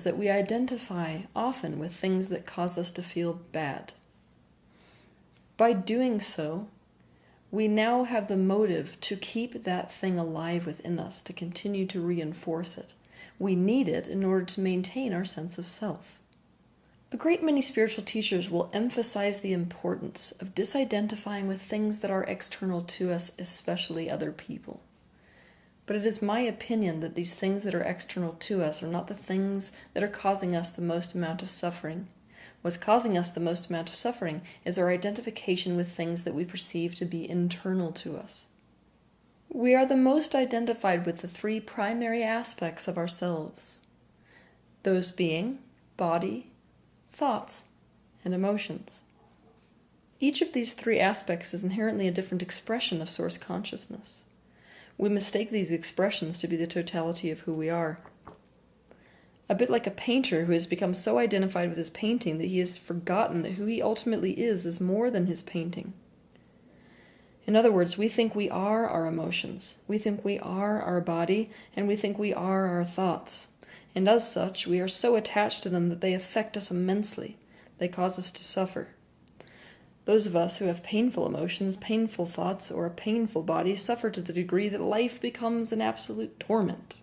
that we identify often with things that cause us to feel bad. By doing so, we now have the motive to keep that thing alive within us, to continue to reinforce it. We need it in order to maintain our sense of self. A great many spiritual teachers will emphasize the importance of disidentifying with things that are external to us, especially other people. But it is my opinion that these things that are external to us are not the things that are causing us the most amount of suffering. What's causing us the most amount of suffering is our identification with things that we perceive to be internal to us. We are the most identified with the three primary aspects of ourselves, those being body, thoughts, and emotions. Each of these three aspects is inherently a different expression of source consciousness. We mistake these expressions to be the totality of who we are. A bit like a painter who has become so identified with his painting that he has forgotten that who he ultimately is more than his painting. In other words, we think we are our emotions, we think we are our body, and we think we are our thoughts. And as such, we are so attached to them that they affect us immensely. They cause us to suffer. Those of us who have painful emotions, painful thoughts, or a painful body suffer to the degree that life becomes an absolute torment.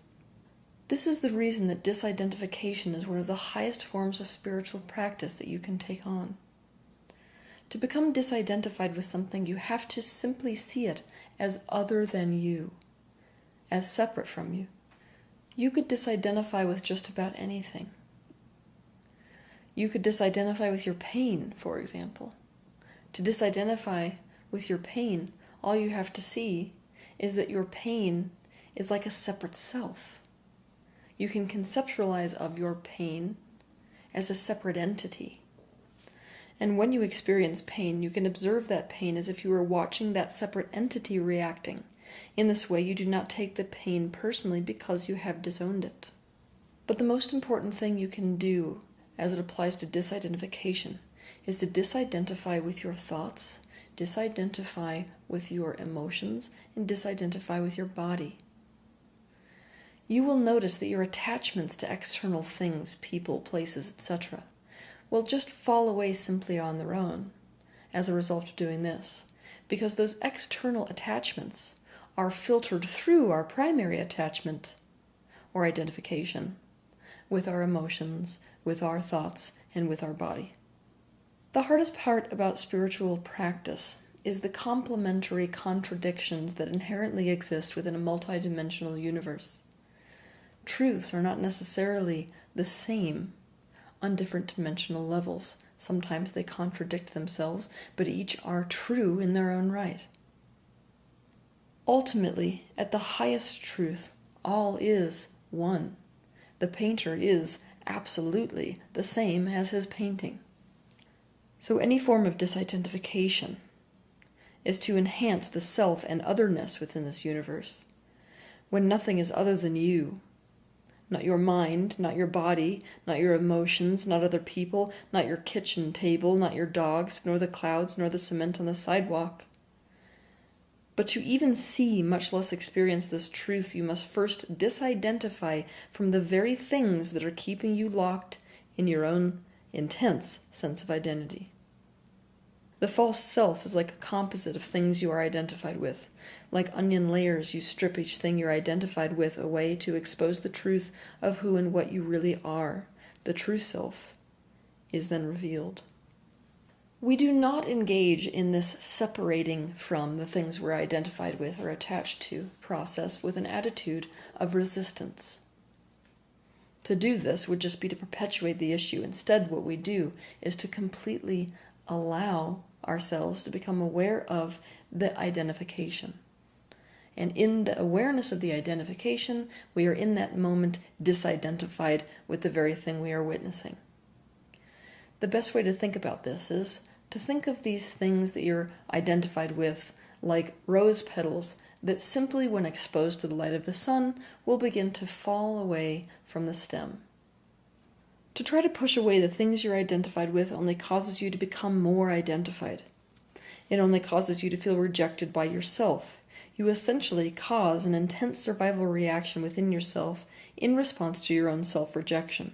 This is the reason that disidentification is one of the highest forms of spiritual practice that you can take on. To become disidentified with something, you have to simply see it as other than you, as separate from you. You could disidentify with just about anything. You could disidentify with your pain, for example. To disidentify with your pain, all you have to see is that your pain is like a separate self. You can conceptualize of your pain as a separate entity. And when you experience pain, you can observe that pain as if you were watching that separate entity reacting. In this way, you do not take the pain personally because you have disowned it. But the most important thing you can do as it applies to disidentification is to disidentify with your thoughts, disidentify with your emotions, and disidentify with your body. You will notice that your attachments to external things, people, places, etc., will just fall away simply on their own as a result of doing this, because those external attachments are filtered through our primary attachment or identification with our emotions, with our thoughts, and with our body. The hardest part about spiritual practice is the complementary contradictions that inherently exist within a multidimensional universe. Truths are not necessarily the same on different dimensional levels. Sometimes they contradict themselves, but each are true in their own right. Ultimately, at the highest truth, all is one. The painter is absolutely the same as his painting. So any form of disidentification is to enhance the self and otherness within this universe, when nothing is other than you. Not your mind, not your body, not your emotions, not other people, not your kitchen table, not your dogs, nor the clouds, nor the cement on the sidewalk. But to even see, much less experience this truth, you must first disidentify from the very things that are keeping you locked in your own intense sense of identity. The false self is like a composite of things you are identified with. Like onion layers, you strip each thing you're identified with away to expose the truth of who and what you really are. The true self is then revealed. We do not engage in this separating from the things we're identified with or attached to process with an attitude of resistance. To do this would just be to perpetuate the issue. Instead, what we do is to completely allow ourselves to become aware of the identification. And in the awareness of the identification, we are in that moment disidentified with the very thing we are witnessing. The best way to think about this is to think of these things that you're identified with like rose petals that simply when exposed to the light of the sun will begin to fall away from the stem. To try to push away the things you're identified with only causes you to become more identified. It only causes you to feel rejected by yourself. You essentially cause an intense survival reaction within yourself in response to your own self-rejection.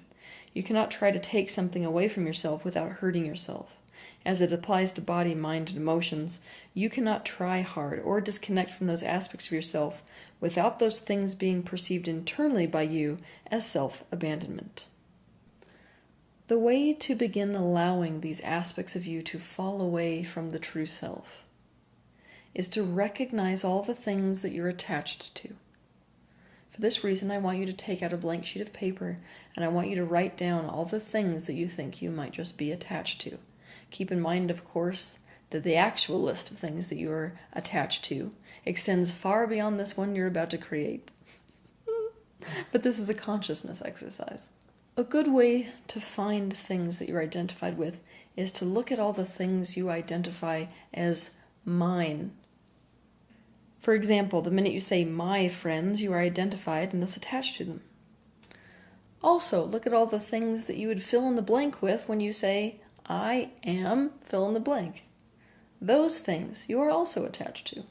You cannot try to take something away from yourself without hurting yourself. As it applies to body, mind, and emotions, you cannot try hard or disconnect from those aspects of yourself without those things being perceived internally by you as self-abandonment. The way to begin allowing these aspects of you to fall away from the true self is to recognize all the things that you're attached to. For this reason, I want you to take out a blank sheet of paper and I want you to write down all the things that you think you might just be attached to. Keep in mind, of course, that the actual list of things that you are attached to extends far beyond this one you're about to create. But this is a consciousness exercise. A good way to find things that you're identified with is to look at all the things you identify as mine. For example, the minute you say my friends, you are identified and thus attached to them. Also, look at all the things that you would fill in the blank with when you say I am fill in the blank. Those things you are also attached to.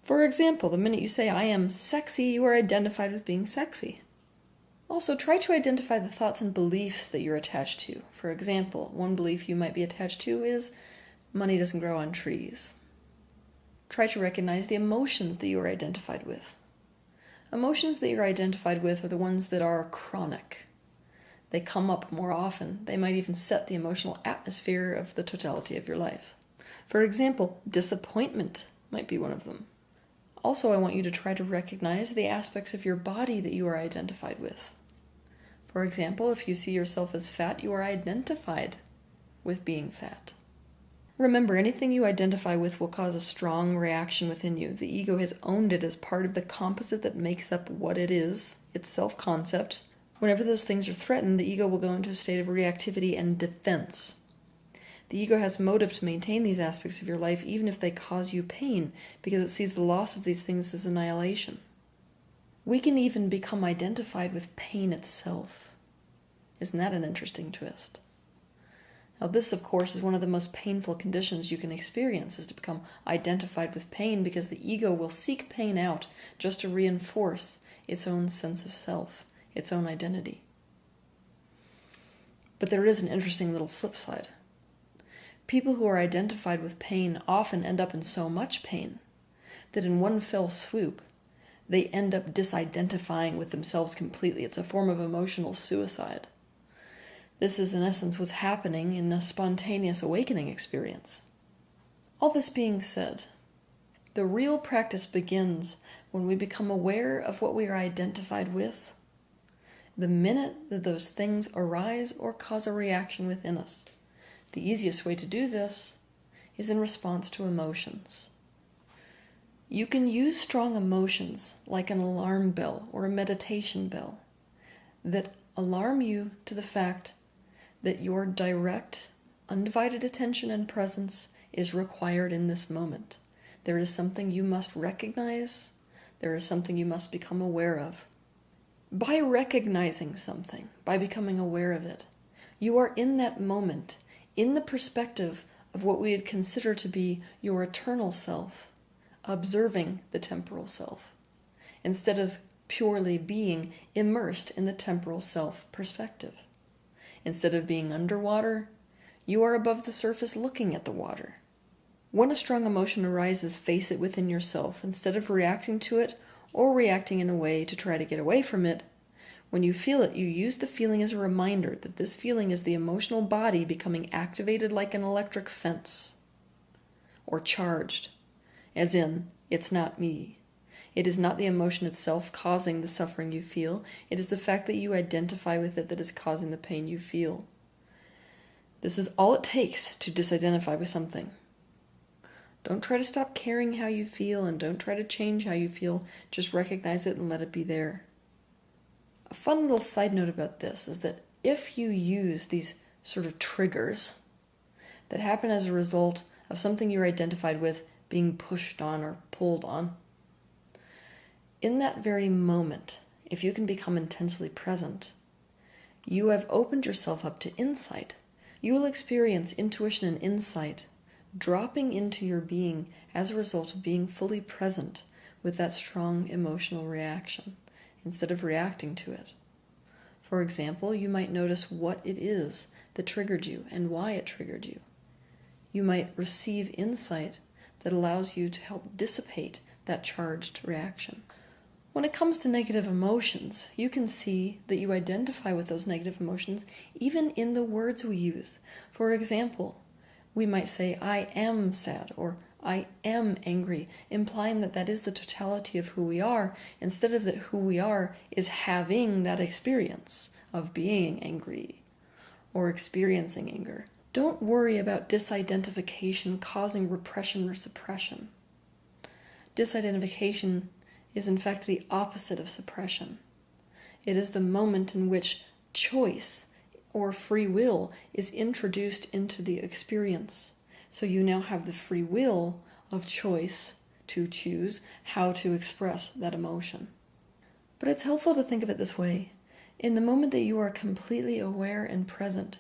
For example, the minute you say I am sexy, you are identified with being sexy. Also, try to identify the thoughts and beliefs that you're attached to. For example, one belief you might be attached to is money doesn't grow on trees. Try to recognize the emotions that you are identified with. Emotions that you're identified with are the ones that are chronic. They come up more often. They might even set the emotional atmosphere of the totality of your life. For example, disappointment might be one of them. Also, I want you to try to recognize the aspects of your body that you are identified with. For example, if you see yourself as fat, you are identified with being fat. Remember, anything you identify with will cause a strong reaction within you. The ego has owned it as part of the composite that makes up what it is, its self-concept. Whenever those things are threatened, the ego will go into a state of reactivity and defense. The ego has motive to maintain these aspects of your life even if they cause you pain, because it sees the loss of these things as annihilation. We can even become identified with pain itself. Isn't that an interesting twist? Now this, of course, is one of the most painful conditions you can experience, is to become identified with pain, because the ego will seek pain out just to reinforce its own sense of self, its own identity. But there is an interesting little flip side. People who are identified with pain often end up in so much pain that in one fell swoop, they end up disidentifying with themselves completely. It's a form of emotional suicide. This is in essence what's happening in a spontaneous awakening experience. All this being said, the real practice begins when we become aware of what we are identified with, the minute that those things arise or cause a reaction within us. The easiest way to do this is in response to emotions. You can use strong emotions like an alarm bell or a meditation bell that alarm you to the fact that your direct, undivided attention and presence is required in this moment. There is something you must recognize. There is something you must become aware of. By recognizing something, by becoming aware of it, you are in that moment, in the perspective of what we would consider to be your eternal self, observing the temporal self, instead of purely being immersed in the temporal self perspective. Instead of being underwater, you are above the surface looking at the water. When a strong emotion arises, face it within yourself. Instead of reacting to it or reacting in a way to try to get away from it, when you feel it, you use the feeling as a reminder that this feeling is the emotional body becoming activated like an electric fence, or charged, as in, it's not me. It is not the emotion itself causing the suffering you feel. It is the fact that you identify with it that is causing the pain you feel. This is all it takes to disidentify with something. Don't try to stop caring how you feel, and don't try to change how you feel. Just recognize it and let it be there. A fun little side note about this is that if you use these sort of triggers that happen as a result of something you're identified with being pushed on or pulled on, in that very moment, if you can become intensely present, you have opened yourself up to insight. You will experience intuition and insight dropping into your being as a result of being fully present with that strong emotional reaction, instead of reacting to it. For example, you might notice what it is that triggered you and why it triggered you. You might receive insight that allows you to help dissipate that charged reaction. When it comes to negative emotions, you can see that you identify with those negative emotions even in the words we use. For example, we might say, I am sad, or I am angry, implying that that is the totality of who we are, instead of that who we are is having that experience of being angry or experiencing anger. Don't worry about disidentification causing repression or suppression. Disidentification is in fact the opposite of suppression. It is the moment in which choice or free will is introduced into the experience. So you now have the free will of choice to choose how to express that emotion. But it's helpful to think of it this way. In the moment that you are completely aware and present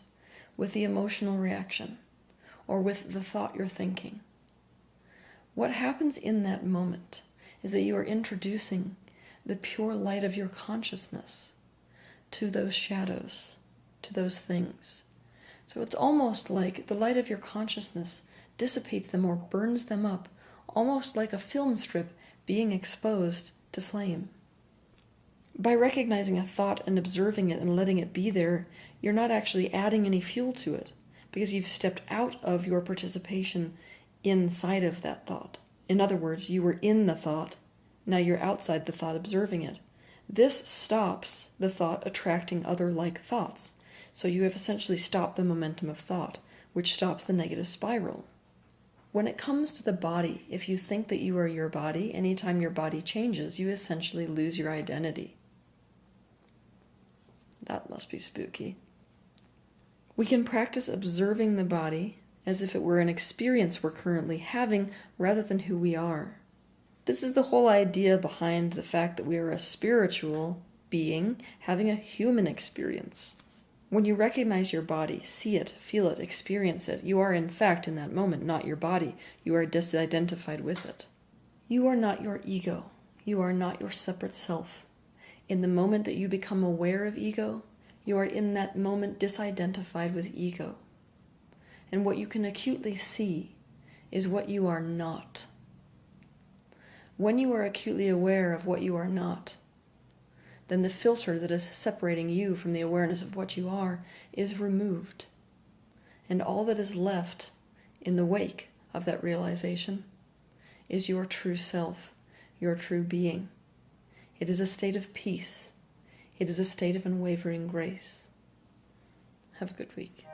with the emotional reaction or with the thought you're thinking, what happens in that moment is that you are introducing the pure light of your consciousness to those shadows, to those things. So it's almost like the light of your consciousness dissipates them or burns them up, almost like a film strip being exposed to flame. By recognizing a thought and observing it and letting it be there, you're not actually adding any fuel to it, because you've stepped out of your participation inside of that thought. In other words, you were in the thought, now you're outside the thought observing it. This stops the thought attracting other like thoughts. So you have essentially stopped the momentum of thought, which stops the negative spiral. When it comes to the body, if you think that you are your body, anytime your body changes, you essentially lose your identity. That must be spooky. We can practice observing the body as if it were an experience we're currently having rather than who we are. This is the whole idea behind the fact that we are a spiritual being having a human experience. When you recognize your body, see it, feel it, experience it, you are in fact in that moment not your body. You are disidentified with it. You are not your ego. You are not your separate self. In the moment that you become aware of ego, you are in that moment disidentified with ego. And what you can acutely see is what you are not. When you are acutely aware of what you are not, then the filter that is separating you from the awareness of what you are is removed. And all that is left in the wake of that realization is your true self, your true being. It is a state of peace. It is a state of unwavering grace. Have a good week.